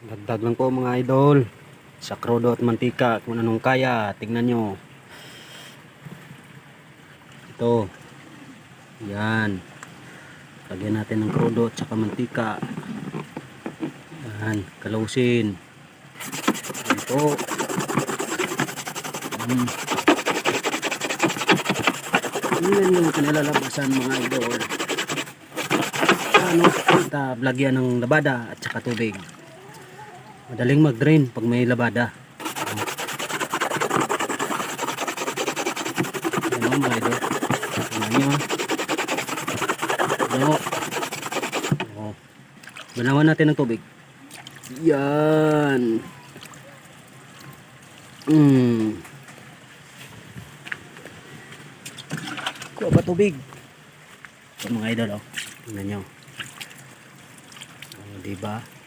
Dagdag lang po mga idol sa krudo at mantika kung anong kaya. Tingnan nyo ito, yan, lagyan natin ng krudo at saka mantika. Yan, kalusin ito. Tingnan nyo kinalalabasan mga idol. Ano, lagyan ng labada at saka tubig. Madaling mag-drain pag may labada. Ano mga idol, tingnan nyo. Ano, oh, banawan natin ng tubig. Yan. Kuha ba tubig? Ito mga idol, oh. Tingnan nyo. Oh, diba?